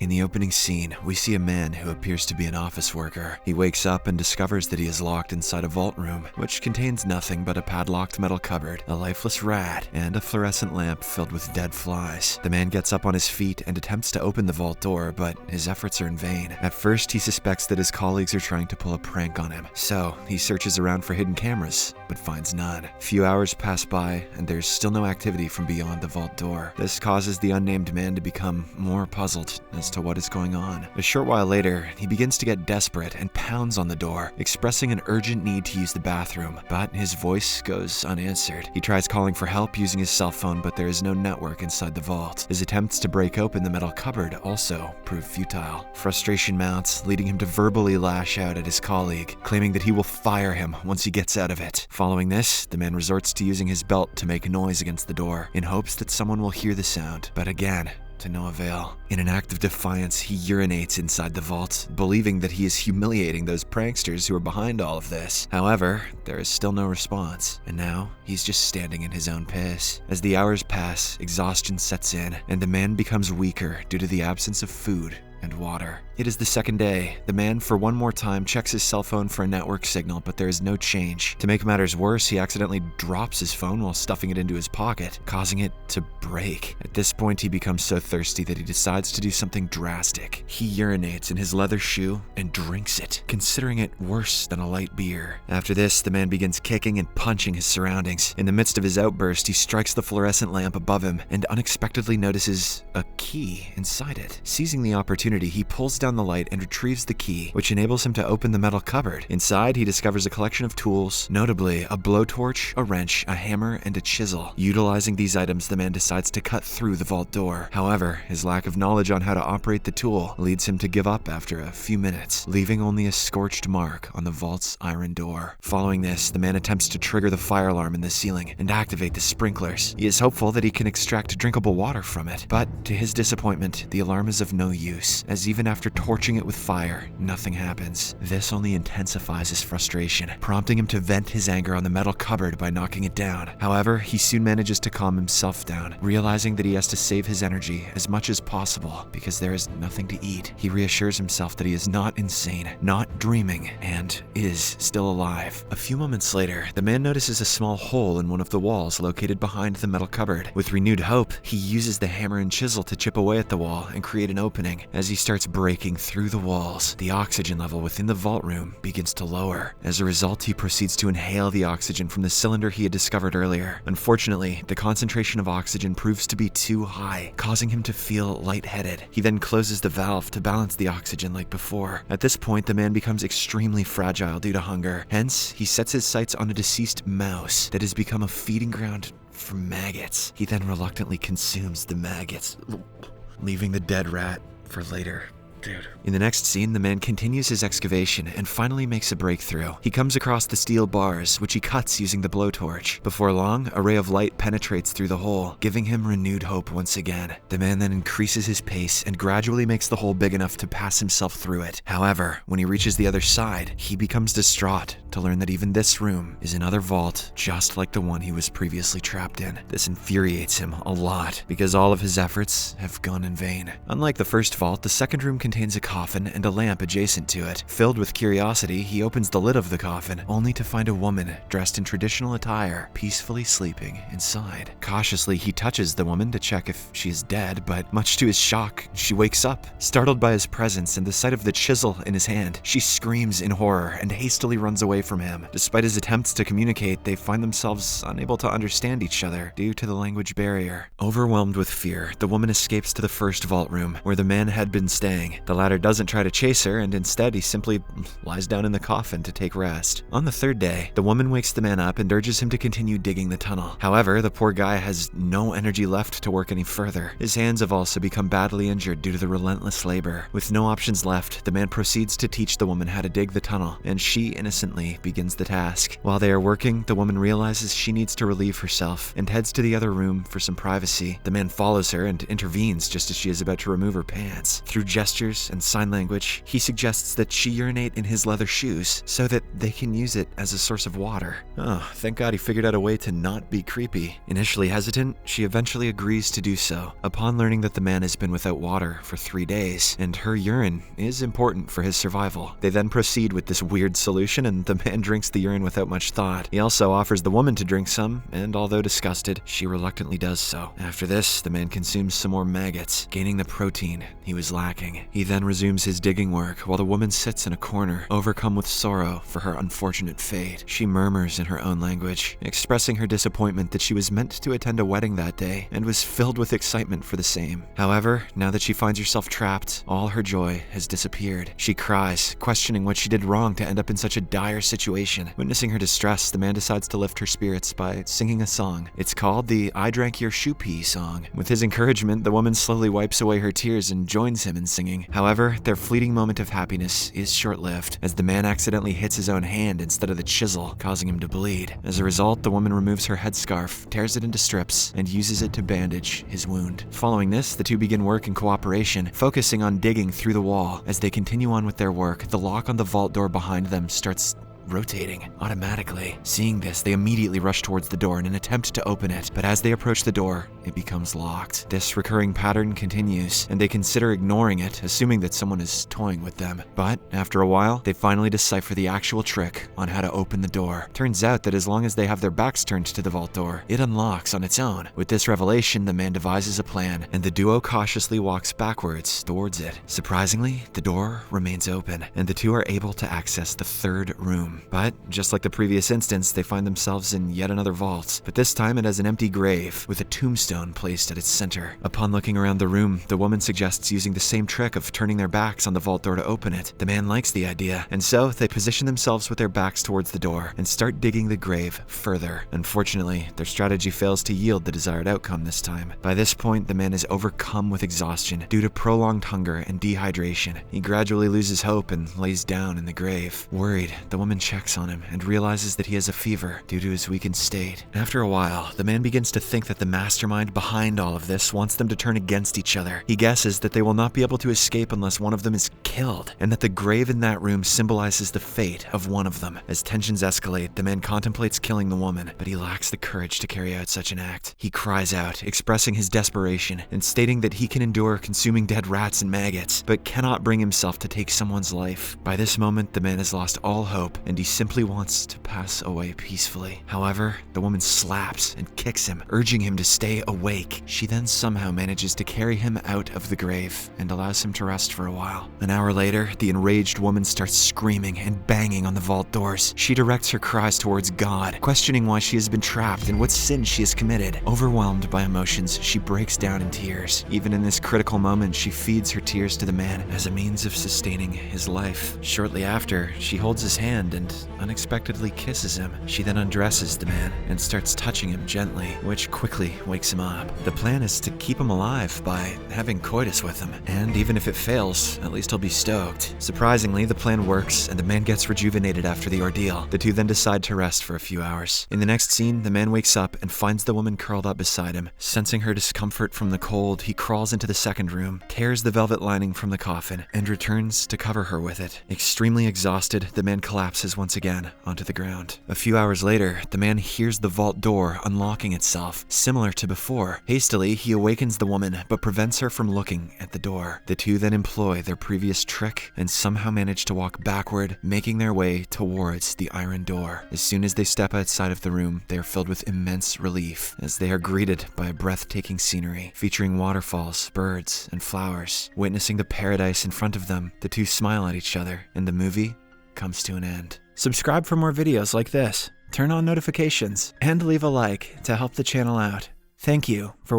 In the opening scene, we see a man who appears to be an office worker. He wakes up and discovers that he is locked inside a vault room, which contains nothing but a padlocked metal cupboard, a lifeless rat, and a fluorescent lamp filled with dead flies. The man gets up on his feet and attempts to open the vault door, but his efforts are in vain. At first, he suspects that his colleagues are trying to pull a prank on him, so he searches around for hidden cameras, but finds none. A few hours pass by, and there's still no activity from beyond the vault door. This causes the unnamed man to become more puzzled as to what is going on. A short while later, he begins to get desperate and pounds on the door, expressing an urgent need to use the bathroom, but his voice goes unanswered. He tries calling for help using his cell phone, but there is no network inside the vault. His attempts to break open the metal cupboard also prove futile. Frustration mounts, leading him to verbally lash out at his colleague, claiming that he will fire him once he gets out of it. Following this, the man resorts to using his belt to make a noise against the door, in hopes that someone will hear the sound, but again, to no avail. In an act of defiance, he urinates inside the vault, believing that he is humiliating those pranksters who are behind all of this. However, there is still no response, and now he's just standing in his own piss. As the hours pass, exhaustion sets in, and the man becomes weaker due to the absence of food and water. It is the second day. The man, for one more time, checks his cell phone for a network signal, but there is no change. To make matters worse, he accidentally drops his phone while stuffing it into his pocket, causing it to break. At this point, he becomes so thirsty that he decides to do something drastic. He urinates in his leather shoe and drinks it, considering it worse than a light beer. After this, the man begins kicking and punching his surroundings. In the midst of his outburst, he strikes the fluorescent lamp above him and unexpectedly notices a key inside it. Seizing the opportunity, he pulls down the light and retrieves the key, which enables him to open the metal cupboard. Inside, he discovers a collection of tools, notably a blowtorch, a wrench, a hammer, and a chisel. Utilizing these items, the man decides to cut through the vault door. However, his lack of knowledge on how to operate the tool leads him to give up after a few minutes, leaving only a scorched mark on the vault's iron door. Following this, the man attempts to trigger the fire alarm in the ceiling and activate the sprinklers. He is hopeful that he can extract drinkable water from it, but to his disappointment, the alarm is of no use, as even after torching it with fire, nothing happens. This only intensifies his frustration, prompting him to vent his anger on the metal cupboard by knocking it down. However, he soon manages to calm himself down, realizing that he has to save his energy as much as possible because there is nothing to eat. He reassures himself that he is not insane, not dreaming, and is still alive. A few moments later, the man notices a small hole in one of the walls located behind the metal cupboard. With renewed hope, he uses the hammer and chisel to chip away at the wall and create an opening. As he starts breaking through the walls, the oxygen level within the vault room begins to lower. As a result, he proceeds to inhale the oxygen from the cylinder he had discovered earlier. Unfortunately, the concentration of oxygen proves to be too high, causing him to feel lightheaded. He then closes the valve to balance the oxygen like before. At this point, the man becomes extremely fragile due to hunger. Hence, he sets his sights on a deceased mouse that has become a feeding ground for maggots. He then reluctantly consumes the maggots, leaving the dead rat for later. Dude. In the next scene, the man continues his excavation and finally makes a breakthrough. He comes across the steel bars, which he cuts using the blowtorch. Before long, a ray of light penetrates through the hole, giving him renewed hope once again. The man then increases his pace and gradually makes the hole big enough to pass himself through it. However, when he reaches the other side, he becomes distraught to learn that even this room is another vault, just like the one he was previously trapped in. This infuriates him a lot, because all of his efforts have gone in vain. Unlike the first vault, the second room contains a coffin and a lamp adjacent to it. Filled with curiosity, he opens the lid of the coffin, only to find a woman dressed in traditional attire, peacefully sleeping inside. Cautiously, he touches the woman to check if she is dead, but much to his shock, she wakes up. Startled by his presence and the sight of the chisel in his hand, she screams in horror and hastily runs away from him. Despite his attempts to communicate, they find themselves unable to understand each other due to the language barrier. Overwhelmed with fear, the woman escapes to the first vault room, where the man had been staying. The latter doesn't try to chase her, and instead he simply lies down in the coffin to take rest. On the third day, the woman wakes the man up and urges him to continue digging the tunnel. However, the poor guy has no energy left to work any further. His hands have also become badly injured due to the relentless labor. With no options left, the man proceeds to teach the woman how to dig the tunnel, and she innocently begins the task. While they are working, the woman realizes she needs to relieve herself and heads to the other room for some privacy. The man follows her and intervenes just as she is about to remove her pants. Through gestures gestures and sign language, he suggests that she urinate in his leather shoes so that they can use it as a source of water. Oh, thank God he figured out a way to not be creepy. Initially hesitant, she eventually agrees to do so, upon learning that the man has been without water for 3 days, and her urine is important for his survival. They then proceed with this weird solution, and the man drinks the urine without much thought. He also offers the woman to drink some, and although disgusted, she reluctantly does so. After this, the man consumes some more maggots, gaining the protein he was lacking. He then resumes his digging work, while the woman sits in a corner, overcome with sorrow for her unfortunate fate. She murmurs in her own language, expressing her disappointment that she was meant to attend a wedding that day, and was filled with excitement for the same. However, now that she finds herself trapped, all her joy has disappeared. She cries, questioning what she did wrong to end up in such a dire situation. Witnessing her distress, the man decides to lift her spirits by singing a song. It's called the "I Drank Your Shoe Pee" song. With his encouragement, the woman slowly wipes away her tears and joins him in singing. However, their fleeting moment of happiness is short-lived, as the man accidentally hits his own hand instead of the chisel, causing him to bleed. As a result, the woman removes her headscarf, tears it into strips, and uses it to bandage his wound. Following this, the two begin work in cooperation, focusing on digging through the wall. As they continue on with their work, the lock on the vault door behind them starts rotating automatically. Seeing this, they immediately rush towards the door in an attempt to open it, but as they approach the door, it becomes locked. This recurring pattern continues, and they consider ignoring it, assuming that someone is toying with them. But after a while, they finally decipher the actual trick on how to open the door. Turns out that as long as they have their backs turned to the vault door, it unlocks on its own. With this revelation, the man devises a plan, and the duo cautiously walks backwards towards it. Surprisingly, the door remains open, and the two are able to access the third room. But, just like the previous instance, they find themselves in yet another vault, but this time it has an empty grave, with a tombstone placed at its center. Upon looking around the room, the woman suggests using the same trick of turning their backs on the vault door to open it. The man likes the idea, and so they position themselves with their backs towards the door, and start digging the grave further. Unfortunately, their strategy fails to yield the desired outcome this time. By this point, the man is overcome with exhaustion due to prolonged hunger and dehydration. He gradually loses hope and lays down in the grave. Worried, the woman checks on him and realizes that he has a fever due to his weakened state. After a while, the man begins to think that the mastermind behind all of this wants them to turn against each other. He guesses that they will not be able to escape unless one of them is killed, and that the grave in that room symbolizes the fate of one of them. As tensions escalate, the man contemplates killing the woman, but he lacks the courage to carry out such an act. He cries out, expressing his desperation and stating that he can endure consuming dead rats and maggots, but cannot bring himself to take someone's life. By this moment, the man has lost all hope, and he simply wants to pass away peacefully. However, the woman slaps and kicks him, urging him to stay awake. She then somehow manages to carry him out of the grave and allows him to rest for a while. An hour later, the enraged woman starts screaming and banging on the vault doors. She directs her cries towards God, questioning why she has been trapped and what sin she has committed. Overwhelmed by emotions, she breaks down in tears. Even in this critical moment, she feeds her tears to the man as a means of sustaining his life. Shortly after, she holds his hand and unexpectedly kisses him. She then undresses the man and starts touching him gently, which quickly wakes him up. The plan is to keep him alive by having coitus with him, and even if it fails, at least he'll be stoked. Surprisingly, the plan works, and the man gets rejuvenated after the ordeal. The two then decide to rest for a few hours. In the next scene, the man wakes up and finds the woman curled up beside him. Sensing her discomfort from the cold, he crawls into the second room, tears the velvet lining from the coffin, and returns to cover her with it. Extremely exhausted, the man collapses once again onto the ground. A few hours later, the man hears the vault door unlocking itself, similar to before. Hastily, he awakens the woman, but prevents her from looking at the door. The two then employ their previous trick and somehow manage to walk backward, making their way towards the iron door. As soon as they step outside of the room, they are filled with immense relief, as they are greeted by a breathtaking scenery, featuring waterfalls, birds, and flowers. Witnessing the paradise in front of them, the two smile at each other, and the movie comes to an end. Subscribe for more videos like this, turn on notifications, and leave a like to help the channel out. Thank you for watching.